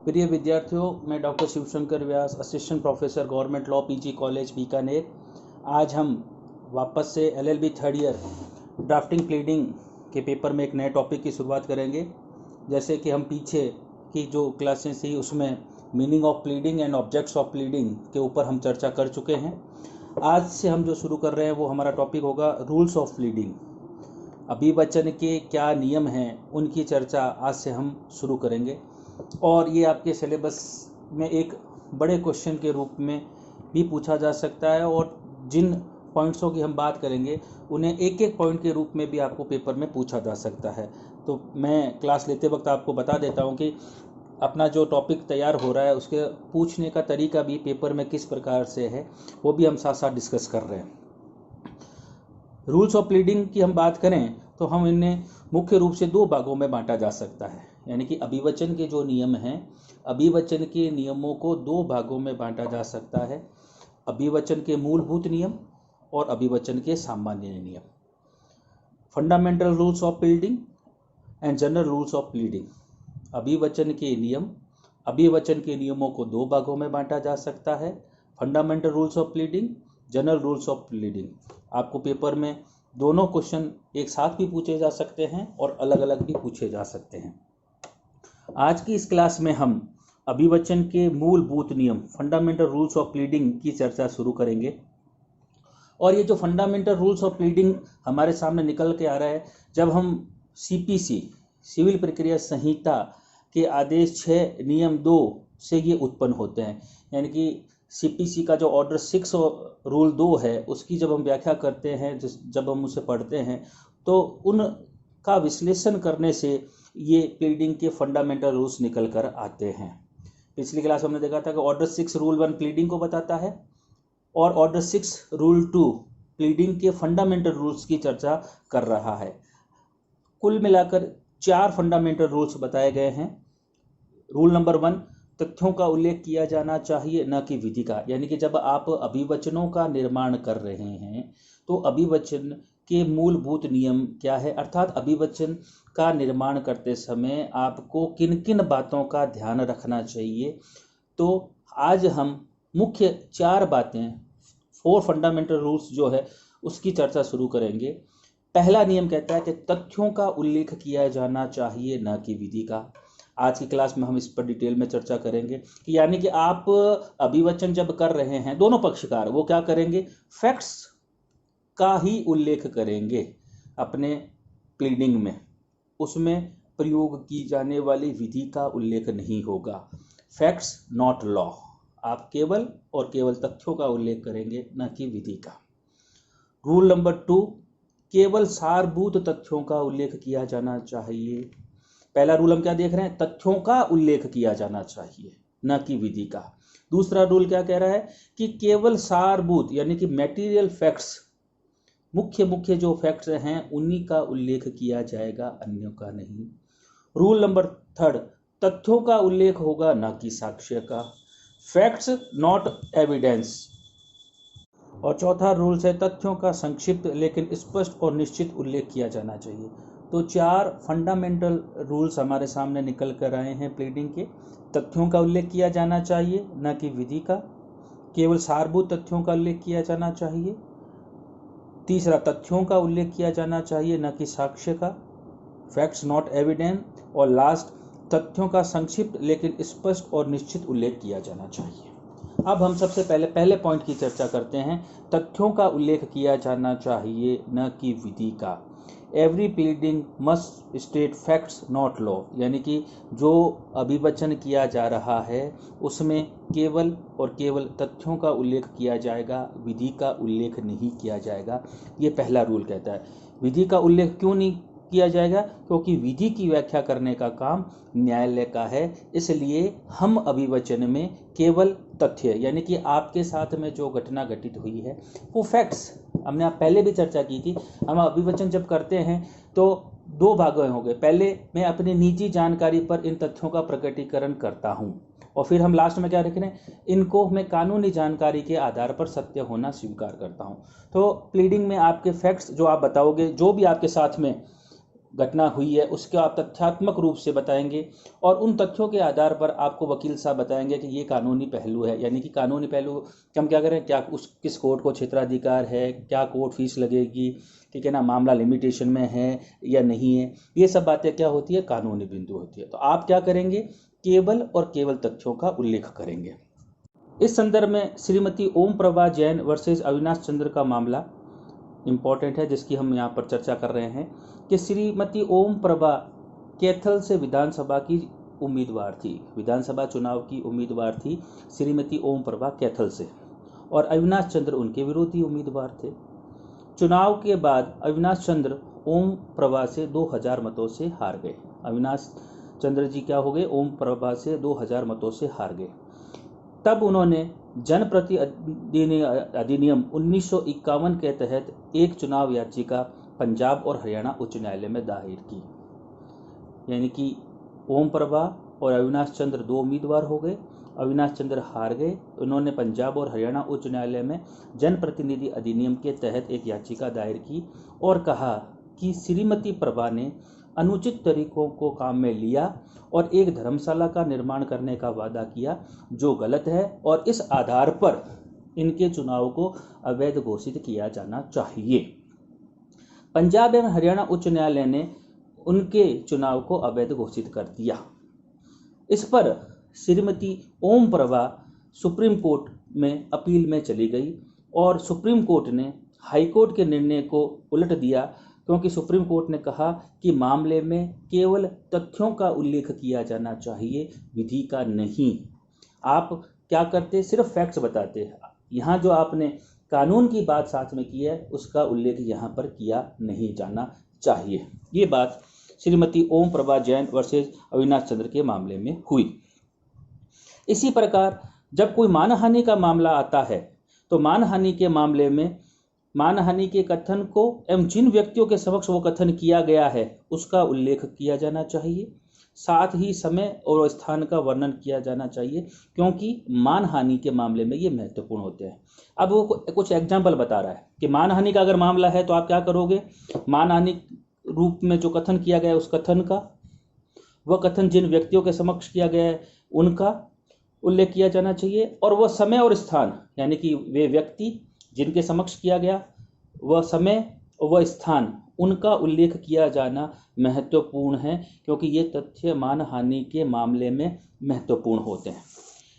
प्रिय विद्यार्थियों, मैं doctor Shivshankar Vyas, assistant professor government law PG college Bikaner. आज हम वापस से LLB third year drafting pleading के पेपर में एक नए टॉपिक की शुरुआत करेंगे। जैसे कि हम पीछे की जो क्लासेस थी उसमें meaning of pleading and objects of pleading के ऊपर हम चर्चा कर चुके हैं। आज से हम जो शुरू कर रहे हैं वो हमारा टॉपिक होगा रूल्स ऑफ प्लीडिंग। अभिवचन के क्या नियम हैं उनकी चर्चा आज से हम शुरू करेंगे, और ये आपके सिलेबस में एक बड़े क्वेश्चन के रूप में भी पूछा जा सकता है, और जिन पॉइंट्सों की हम बात करेंगे उन्हें एक एक पॉइंट के रूप में भी आपको पेपर में पूछा जा सकता है। तो मैं क्लास लेते वक्त आपको बता देता हूँ कि अपना जो टॉपिक तैयार हो रहा है उसके पूछने का तरीका भी पेपर में किस प्रकार से है वो भी हम साथ साथ डिस्कस कर रहे हैं। रूल्स ऑफ प्लीडिंग की हम बात करें तो हम इन्हें मुख्य रूप से दो भागों में बांटा जा सकता है, यानी कि अभिवचन के जो नियम हैं, अभिवचन के नियमों को दो भागों में बांटा जा सकता है। अभिवचन के मूलभूत नियम और अभिवचन के सामान्य नियम। Fundamental rules of pleading and general rules of pleading. अभिवचन के नियम, अभिवचन के नियमों को दो भागों में बांटा जा सकता है। Fundamental rules of pleading, general rules of pleading. आपको पेपर में दोनों क्वेश्चन एक साथ भी पूछे जा सकते हैं और अलग अलग भी पूछे जा सकते हैं। आज की इस क्लास में हम अभिवचन के मूलभूत नियम, फंडामेंटल रूल्स ऑफ प्लीडिंग की चर्चा शुरू करेंगे। और ये जो फंडामेंटल रूल्स ऑफ प्लीडिंग हमारे सामने निकल के आ रहा है जब हम सीपीसी, सिविल प्रक्रिया संहिता के आदेश 6 नियम 2 से ये उत्पन्न होते हैं। यानी कि सीपीसी का जो ऑर्डर 6 और रूल 2 है उसकी जब हम व्याख्या करते हैं, जब हम उसे पढ़ते हैं तो उनका विश्लेषण करने से ये प्लीडिंग के फंडामेंटल रूल्स निकल कर आते हैं। पिछली क्लास में हमने देखा था कि ऑर्डर 6 रूल 1 प्लीडिंग को बताता है और ऑर्डर 6 रूल 2 प्लीडिंग के फंडामेंटल रूल्स की चर्चा कर रहा है। कुल मिलाकर 4 फंडामेंटल रूल्स बताए गए हैं। रूल नंबर 1, तथ्यों का उल्लेख किया जाना चाहिए न कि विधि का। यानी कि जब आप अभिवचनों का निर्माण कर रहे हैं तो अभिवचन के मूलभूत नियम क्या है, अर्थात अभिवचन का निर्माण करते समय आपको किन किन बातों का ध्यान रखना चाहिए। तो आज हम मुख्य 4 बातें, 4 फंडामेंटल रूल्स जो है उसकी चर्चा शुरू करेंगे। पहला नियम कहता है कि तथ्यों का उल्लेख किया जाना चाहिए न कि विधि का। आज की क्लास में हम इस पर डिटेल में चर्चा करेंगे कि यानी कि आप अभिवचन जब कर रहे हैं, दोनों पक्षकार वो क्या करेंगे, फैक्ट्स का ही उल्लेख करेंगे अपने प्लीडिंग में। उसमें प्रयोग की जाने वाली विधि का उल्लेख नहीं होगा। Facts not law. आप केवल और केवल तथ्यों का उल्लेख करेंगे न कि विधि का। रूल नंबर 2, केवल सारभूत तथ्यों का उल्लेख किया जाना चाहिए। पहला रूल हम क्या देख रहे हैं, तथ्यों का उल्लेख किया जाना चाहिए न कि विधि का। दूसरा रूल क्या कह रहा है कि केवल सारभूत यानी कि मटेरियल फैक्ट्स, मुख्य जो फैक्ट्स हैं उन्हीं का उल्लेख किया जाएगा, अन्यों का नहीं। रूल नंबर 3, तथ्यों का उल्लेख होगा न कि साक्ष्य का। Facts not evidence. और चौथा रूल है तथ्यों का संक्षिप्त लेकिन स्पष्ट और निश्चित उल्लेख किया जाना चाहिए। तो 4 फंडामेंटल रूल्स हमारे सामने निकल कर आए हैं प्लीडिंग के। तथ्यों का उल्लेख किया जाना चाहिए न कि विधि का। केवल सारभूत तथ्यों का उल्लेख किया जाना चाहिए। तीसरा, तथ्यों का उल्लेख किया जाना चाहिए न कि साक्ष्य का। Facts not evident. और लास्ट, तथ्यों का संक्षिप्त लेकिन स्पष्ट और निश्चित उल्लेख किया जाना चाहिए। अब हम सबसे पहले पॉइंट की चर्चा करते हैं, तथ्यों का उल्लेख किया जाना चाहिए न कि विधि का। Every pleading must state facts not law. यानी कि जो अभिवचन किया जा रहा है उसमें केवल और केवल तथ्यों का उल्लेख किया जाएगा, विधि का उल्लेख नहीं किया जाएगा। ये पहला रूल कहता है। विधि का उल्लेख क्यों नहीं किया जाएगा, क्योंकि विधि की व्याख्या करने का काम न्यायालय का है। इसलिए हम अभिवचन में केवल तथ्य, यानी कि आपके साथ में जो घटना घटित हुई है वो फैक्ट्स, हमने आप पहले भी चर्चा की थी। हम अभिवचन जब करते हैं तो 2 भागों हो गए। पहले मैं अपनी निजी जानकारी पर इन तथ्यों का प्रकटीकरण करता हूं, और फिर हम लास्ट में क्या लिख रहे हैं, इनको मैं कानूनी जानकारी के आधार पर सत्य होना स्वीकार करता हूं। तो प्लीडिंग में आपके फैक्ट्स जो आप बताओगे, जो भी आपके साथ में घटना हुई है उसके आप तथ्यात्मक रूप से बताएंगे, और उन तथ्यों के आधार पर आपको वकील साहब बताएंगे कि ये कानूनी पहलू है। यानी कि कानूनी पहलू कि हम क्या करें, क्या उस किस कोर्ट को क्षेत्राधिकार है, क्या कोर्ट फीस लगेगी, ठीक है ना, मामला लिमिटेशन में है या नहीं है, ये सब बातें क्या होती है, कानूनी बिंदु होती है। तो आप क्या करेंगे, केवल और केवल तथ्यों का उल्लेख करेंगे। इस संदर्भ में श्रीमती ओम प्रभा जैन वर्सेस अविनाश चंद्र का मामला इम्पॉर्टेंट है, जिसकी हम यहाँ पर चर्चा कर रहे हैं कि श्रीमती ओम प्रभा कैथल से विधानसभा की उम्मीदवार थी, विधानसभा चुनाव की उम्मीदवार थी श्रीमती ओम प्रभा कैथल से, और अविनाश चंद्र उनके विरोधी उम्मीदवार थे। चुनाव के बाद अविनाश चंद्र ओम प्रभा से 2000 मतों से हार गए। अविनाश चंद्र जी क्या हो गए, ओम प्रभा से 2000 मतों से हार गए। तब उन्होंने जनप्रतिनिधि अधिनियम 1951 के तहत एक चुनाव याचिका पंजाब और हरियाणा उच्च न्यायालय में दायर की। यानी कि ओम प्रभा और अविनाश चंद्र दो उम्मीदवार हो गए, अविनाश चंद्र हार गए, उन्होंने पंजाब और हरियाणा उच्च न्यायालय में जनप्रतिनिधि अधिनियम के तहत एक याचिका दायर की और कहा कि श्रीमती प्रभा ने अनुचित तरीकों को काम में लिया और एक धर्मशाला का निर्माण करने का वादा किया जो गलत है, और इस आधार पर इनके चुनाव को अवैध घोषित किया जाना चाहिए। पंजाब एवं हरियाणा उच्च न्यायालय ने उनके चुनाव को अवैध घोषित कर दिया। इस पर श्रीमती ओम प्रभा सुप्रीम कोर्ट में अपील में चली गई और सुप्रीम कोर्ट ने हाईकोर्ट के निर्णय को उलट दिया, क्योंकि सुप्रीम कोर्ट ने कहा कि मामले में केवल तथ्यों का उल्लेख किया जाना चाहिए, विधि का नहीं। आप क्या करते, सिर्फ फैक्ट्स बताते। यहाँ जो आपने कानून की बात साथ में की है उसका उल्लेख यहाँ पर किया नहीं जाना चाहिए। ये बात श्रीमती ओम प्रभा जैन वर्सेस अविनाश चंद्र के मामले में हुई। इसी प्रकार जब कोई मानहानि का मामला आता है तो मानहानि के मामले में मानहानि के कथन को एवं जिन व्यक्तियों के समक्ष वो कथन किया गया है उसका उल्लेख किया जाना चाहिए, साथ ही समय और स्थान का वर्णन किया जाना चाहिए, क्योंकि मानहानि के मामले में ये महत्वपूर्ण होते हैं। अब वो कुछ एग्जाम्पल बता रहा है कि मानहानि का अगर मामला है तो आप क्या करोगे, मानहानि रूप में जो कथन किया गया है उस कथन का, वह कथन जिन व्यक्तियों के समक्ष किया गया है उनका उल्लेख किया जाना चाहिए, और वह समय और स्थान, यानी कि वे व्यक्ति जिनके समक्ष किया गया वह समय और वह स्थान, उनका उल्लेख किया जाना महत्वपूर्ण है, क्योंकि ये तथ्य मानहानि के मामले में महत्वपूर्ण होते हैं।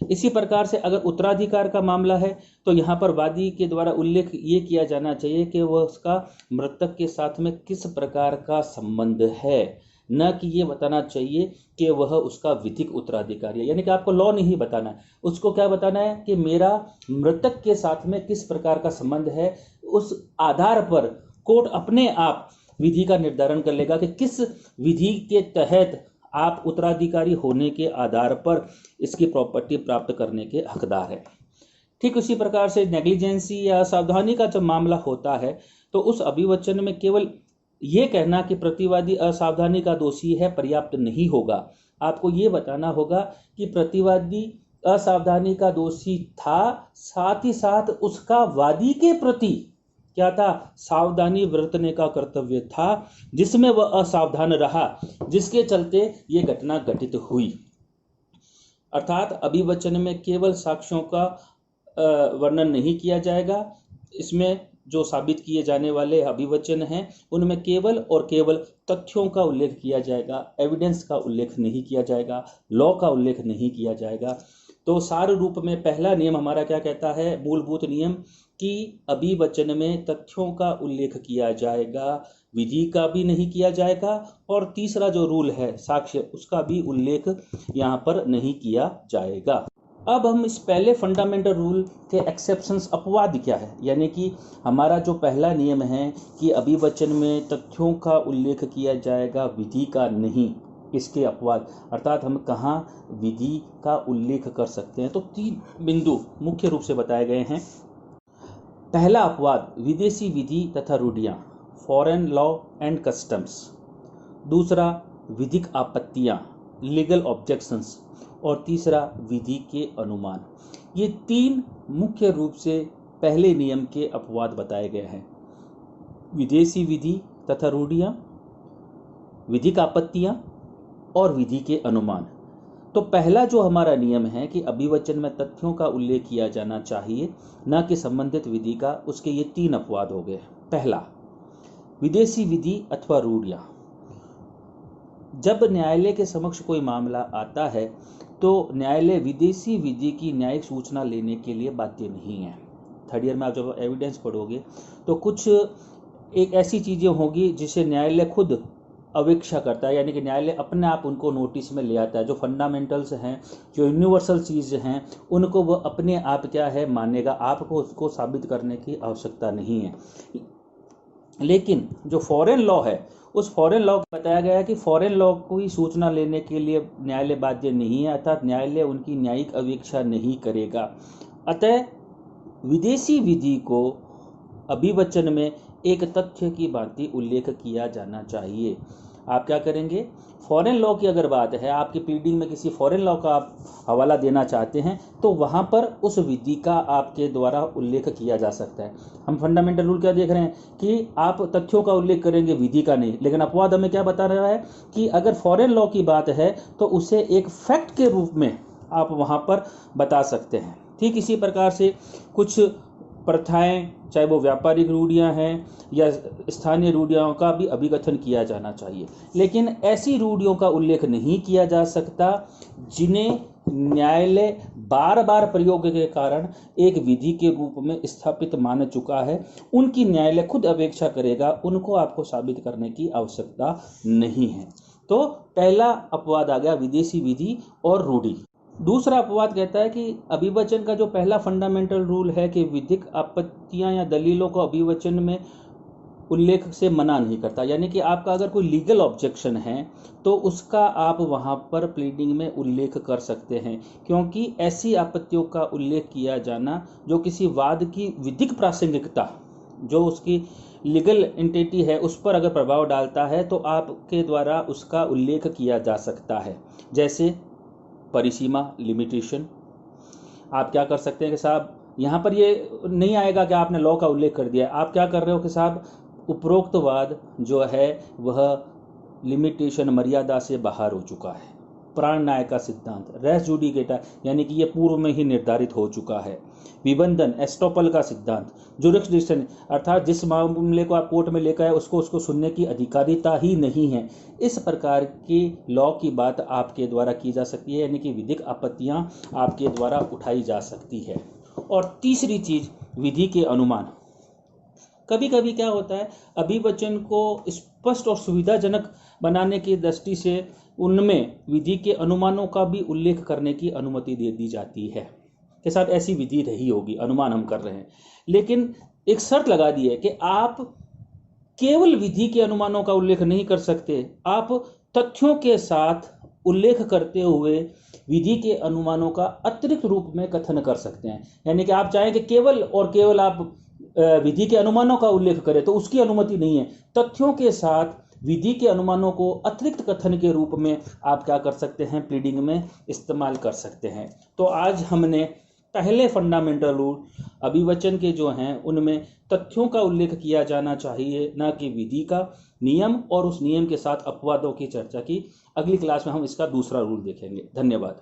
इसी प्रकार से अगर उत्तराधिकार का मामला है तो यहाँ पर वादी के द्वारा उल्लेख ये किया जाना चाहिए कि वह उसका मृतक के साथ में किस प्रकार का संबंध है, न कि ये बताना चाहिए कि वह उसका विधिक उत्तराधिकारी है। यानी कि आपको लॉ नहीं बताना है, उसको क्या बताना है कि मेरा मृतक के साथ में किस प्रकार का संबंध है। उस आधार पर कोर्ट अपने आप विधि का निर्धारण कर लेगा कि किस विधि के तहत आप उत्तराधिकारी होने के आधार पर इसकी प्रॉपर्टी प्राप्त करने के हकदार है। ठीक उसी प्रकार से नेग्लिजेंसी या असावधानी का जब मामला होता है तो उस अभिवचन में केवल ये कहना कि प्रतिवादी असावधानी का दोषी है पर्याप्त नहीं होगा। आपको ये बताना होगा कि प्रतिवादी असावधानी का दोषी था, साथ ही साथ उसका वादी के प्रति क्या था, सावधानी बरतने का कर्तव्य था, जिसमें वह असावधान रहा, जिसके चलते ये घटना घटित हुई। अर्थात अभिवचन में केवल साक्ष्यों का वर्णन नहीं किया जाएगा, इसमें जो साबित किए जाने वाले अभिवचन हैं उनमें केवल और केवल तथ्यों का उल्लेख किया जाएगा, एविडेंस का उल्लेख नहीं किया जाएगा, लॉ का उल्लेख नहीं किया जाएगा। तो सार रूप में पहला नियम हमारा क्या कहता है, मूलभूत नियम, कि अभिवचन में तथ्यों का उल्लेख किया जाएगा, विधि का भी नहीं किया जाएगा, और तीसरा जो रूल है साक्ष्य, उसका भी उल्लेख यहाँ पर नहीं किया जाएगा। अब हम इस पहले फंडामेंटल रूल के एक्सेप्शंस, अपवाद क्या है, यानी कि हमारा जो पहला नियम है कि अभिवचन में तथ्यों का उल्लेख किया जाएगा, विधि का नहीं, इसके अपवाद, अर्थात हम कहाँ विधि का उल्लेख कर सकते हैं। तो 3 बिंदु मुख्य रूप से बताए गए हैं। पहला अपवाद विदेशी विधि तथा रूढ़ियाँ, फॉरेन लॉ एंड कस्टम्स। दूसरा विधिक आपत्तियाँ, लीगल ऑब्जेक्शंस, और तीसरा विधि के अनुमान। ये 3 मुख्य रूप से पहले नियम के अपवाद बताए गए हैं। विदेशी विधि तथा रूढ़ियाँ, विधिक आपत्तियां और विधि के अनुमान। तो पहला जो हमारा नियम है कि अभिवचन में तथ्यों का उल्लेख किया जाना चाहिए, न कि संबंधित विधि का, उसके ये 3 अपवाद हो गए। पहला, विदेशी विधि अथवा रूढ़ियां। जब न्यायालय के समक्ष कोई मामला आता है तो न्यायालय विदेशी विधि की न्यायिक सूचना लेने के लिए बाध्य नहीं है। थर्ड ईयर में आप जब एविडेंस पढ़ोगे तो कुछ एक ऐसी चीज़ें होगी जिसे न्यायालय खुद अवेक्षा करता है, यानी कि न्यायालय अपने आप उनको नोटिस में ले आता है। जो फंडामेंटल्स हैं, जो यूनिवर्सल चीज़ें हैं, उनको वो अपने आप क्या है मानेगा, आपको उसको साबित करने की आवश्यकता नहीं है। लेकिन जो फॉरेन लॉ है, उस फॉरेन लॉ को बताया गया है कि फॉरेन लॉ की सूचना लेने के लिए न्यायालय बाध्य नहीं है, अर्थात न्यायालय उनकी न्यायिक अवेक्षा नहीं करेगा। अतः विदेशी विधि को अभिवचन में एक तथ्य की भांति उल्लेख किया जाना चाहिए। आप क्या करेंगे, फॉरेन लॉ की अगर बात है, आपकी प्लीडिंग में किसी फॉरेन लॉ का आप हवाला देना चाहते हैं तो वहां पर उस विधि का आपके द्वारा उल्लेख किया जा सकता है। हम फंडामेंटल रूल क्या देख रहे हैं कि आप तथ्यों का उल्लेख करेंगे, विधि का नहीं। लेकिन अपवाद हमें क्या बता रहा है कि अगर फॉरेन लॉ की बात है तो उसे एक फैक्ट के रूप में आप वहां पर बता सकते हैं। ठीक इसी प्रकार से कुछ प्रथाएं, चाहे वो व्यापारिक रूढ़ियां हैं या स्थानीय रूढ़ियों का भी अभिकथन किया जाना चाहिए। लेकिन ऐसी रूढ़ियों का उल्लेख नहीं किया जा सकता जिन्हें न्यायालय बार बार प्रयोग के कारण एक विधि के रूप में स्थापित मान चुका है। उनकी न्यायालय खुद अपेक्षा करेगा, उनको आपको साबित करने की आवश्यकता नहीं है। तो पहला अपवाद आ गया विदेशी विधि और रूढ़ी। दूसरा अपवाद कहता है कि अभिवचन का जो पहला फंडामेंटल रूल है कि विधिक आपत्तियां या दलीलों को अभिवचन में उल्लेख से मना नहीं करता। यानी कि आपका अगर कोई लीगल ऑब्जेक्शन है तो उसका आप वहां पर प्लीडिंग में उल्लेख कर सकते हैं, क्योंकि ऐसी आपत्तियों का उल्लेख किया जाना जो किसी वाद की विधिक प्रासंगिकता, जो उसकी लीगल एंटिटी है, उस पर अगर प्रभाव डालता है तो आपके द्वारा उसका उल्लेख किया जा सकता है। जैसे परिसीमा, लिमिटेशन। आप क्या कर सकते हैं कि साहब यहाँ पर ये नहीं आएगा कि आपने लॉ का उल्लेख कर दिया। आप क्या कर रहे हो कि साहब उपरोक्त वाद जो है वह लिमिटेशन, मर्यादा से बाहर हो चुका है। प्राण न्याय का सिद्धांत, रेस जुडिकेटा, यानी कि ये पूर्व में ही निर्धारित हो चुका है। विबंधन, एस्टोपल का सिद्धांत, जुरिस्डिक्शन, अर्थात जिस मामले को आप कोर्ट में लेकर आए उसको सुनने की अधिकारिता ही नहीं है। इस प्रकार की लॉ की बात आपके द्वारा की जा सकती है, यानी कि विधिक आपत्तियां आपके द्वारा उठाई जा सकती है। और तीसरी चीज, विधि के अनुमान। कभी कभी क्या होता है, अभिवचन को स्पष्ट और सुविधाजनक बनाने की दृष्टि से उनमें विधि के अनुमानों का भी उल्लेख करने की अनुमति दे दी जाती है। के साथ ऐसी विधि रही होगी, अनुमान हम कर रहे हैं, लेकिन एक शर्त लगा दी है कि आप केवल विधि के अनुमानों का उल्लेख नहीं कर सकते, आप तथ्यों के साथ उल्लेख करते हुए विधि के अनुमानों का अतिरिक्त रूप में कथन कर सकते हैं। यानी कि आप चाहें कि केवल और केवल आप विधि के अनुमानों का उल्लेख करें तो उसकी अनुमति नहीं है। तथ्यों के साथ विधि के अनुमानों को अतिरिक्त कथन के रूप में आप क्या कर सकते हैं, प्लीडिंग में इस्तेमाल कर सकते हैं। तो आज हमने पहले फंडामेंटल रूल अभिवचन के जो हैं उनमें तथ्यों का उल्लेख किया जाना चाहिए, न कि विधि का, नियम और उस नियम के साथ अपवादों की चर्चा की। अगली क्लास में हम इसका दूसरा रूल देखेंगे। धन्यवाद।